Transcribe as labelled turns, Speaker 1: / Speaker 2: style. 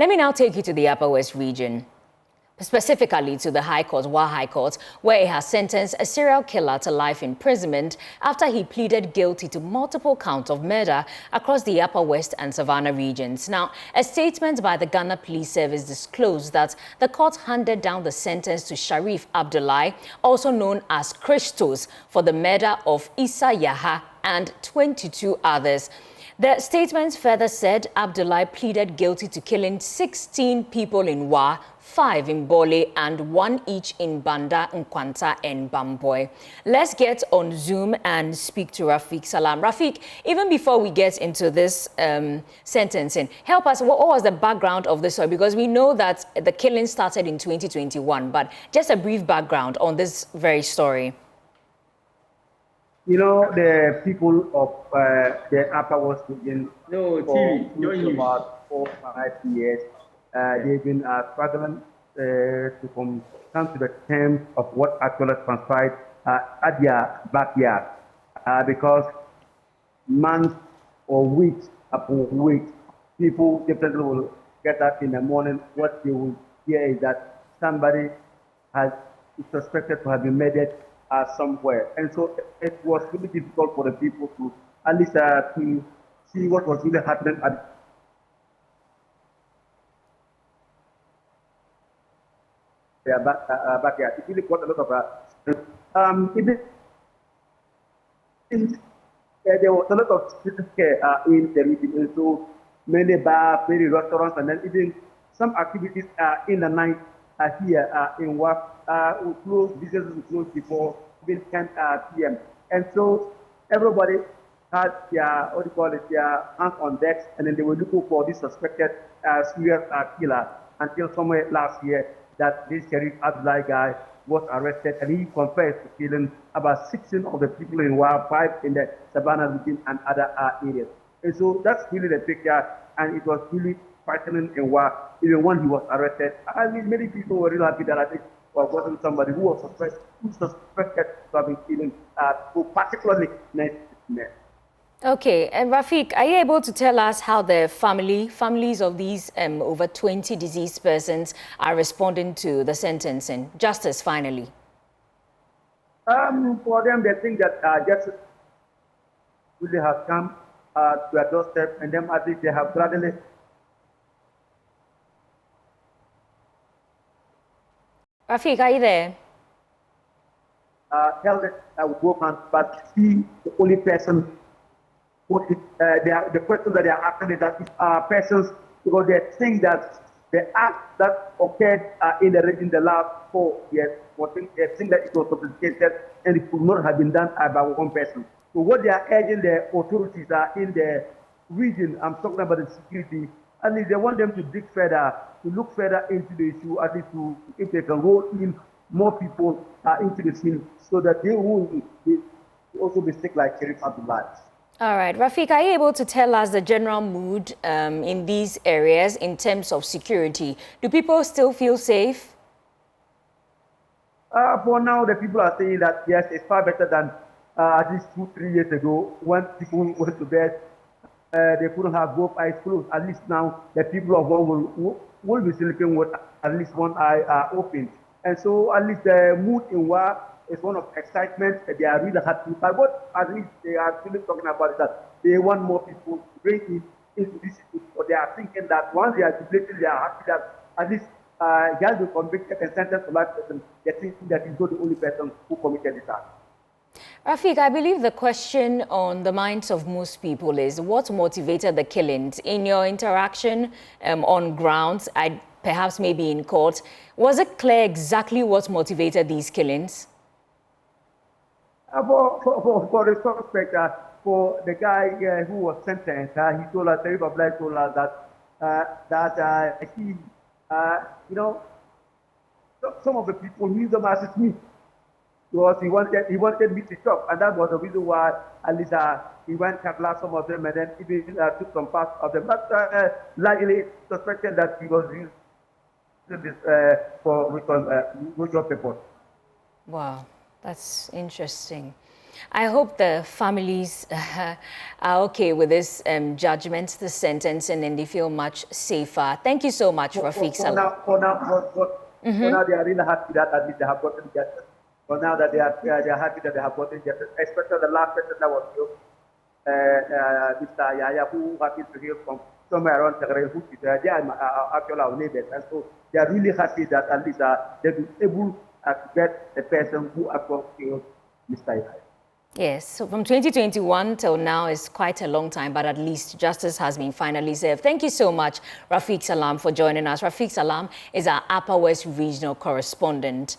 Speaker 1: Let me now take you to the Upper West region, specifically to the High Court, Wa High Court, where it has sentenced a serial killer to life imprisonment after he pleaded guilty to multiple counts of murder across the Upper West and Savannah regions. Now, a statement by the Ghana Police Service disclosed that the court handed down the sentence to Sharif Abdullahi, also known as Christos, for the murder of Issa Yaha and 22 others. The statement further said Abdullahi pleaded guilty to killing 16 people in Wa, 5 in Bole, and 1 each in Banda, Nkwanta, and Bamboy. Let's get on Zoom and speak to Rafiq Salam. Rafiq, even before we get into this sentencing, help us, what was the background of this story? Because we know that the killing started in 2021, but just a brief background on this very story.
Speaker 2: You know, the people of the Upper West region for about 4 or 5 years, they've been struggling to come to the terms of what actually transpired at their backyard, because months or weeks upon weeks, people definitely will get up in the morning. What they will hear is that somebody is suspected to have been murdered somewhere. And so it was really difficult for the people to at least to see what was really happening at their backyard. It really got a lot of there was a lot of care in the region, and so many bars, many restaurants, and then even some activities in the night here in work will close, businesses will close before even 10 p.m. And so everybody had their, what do you call it, their hands on decks, and then they were looking for this suspected serial killer until somewhere last year that this Sharif Abdullahi guy was arrested, and he confessed to killing about 16 of the people in Wa, 5 in the Savannah region and other areas. And so that's really the picture, and it was really frightening in Wa, even when he was arrested. I mean, many people were really happy that I think wasn't somebody who was suspected to have been killing, particularly men.
Speaker 1: Okay, and Rafiq, are you able to tell us how the families of these over 20 deceased persons are responding to the sentencing? Justice, finally.
Speaker 2: For them, they think that justice really has come to their doorstep, and then I think they have gradually
Speaker 1: Rafiq, are you there?
Speaker 2: Held it with both hands, but he, the only person, the question that they are asking is that persons, because they think that the act that occurred in the last 4 years, they think that it was sophisticated and it could not have been done by one person. So what they are urging the authorities in the region, I'm talking about the security, at least they want them to dig further, to look further into the issue, at least to, if they can roll in more people into the scene, so that they will also be sick like Sharif Abdullahi.
Speaker 1: All right, Rafiq, are you able to tell us the general mood in these areas in terms of security? Do people still feel safe?
Speaker 2: For now, the people are saying that yes, it's far better than at least 2-3 years ago when people went to bed. They couldn't have both eyes closed. At least now, the people of one will be sleeping with at least one eye open. And so, at least the mood in Wa is one of excitement. They are really happy. But what at least they are really talking about is that they want more people to bring in into this issue. So they are thinking that once they are deflated, they are happy that at least he has been convicted and sentenced to life prison. They think that he's not the only person who committed this act.
Speaker 1: Rafiq, I believe the question on the minds of most people is what motivated the killings? In your interaction on grounds, perhaps maybe in court, was it clear exactly what motivated these killings?
Speaker 2: For the suspect, for the guy who was sentenced, he told us, Sharif Abdullahi told us that he, you know, some of the people knew them as me. Because he wanted me to shop, and that was the reason why at least he went and class some of them and then even took some parts of them. But likely suspected that he was using this for ritual purpose.
Speaker 1: Wow, that's interesting. I hope the families are okay with this judgment, the sentencing, and they feel much safer. Thank you so much, Rafiq Salam.
Speaker 2: For now, they are really happy that at least they have gotten justice. For now, that they are happy that they have gotten justice, especially the last person that was killed, Mr. Yaya, who happens to hear from somewhere around Tigray, who is actually our neighbors. And so they are really happy that at least they've been able to get the person who actually killed Mr. Yaya.
Speaker 1: Yes, so from 2021 till now is quite a long time, but at least justice has been finally served. Thank you so much, Rafiq Salam, for joining us. Rafiq Salam is our Upper West Regional Correspondent.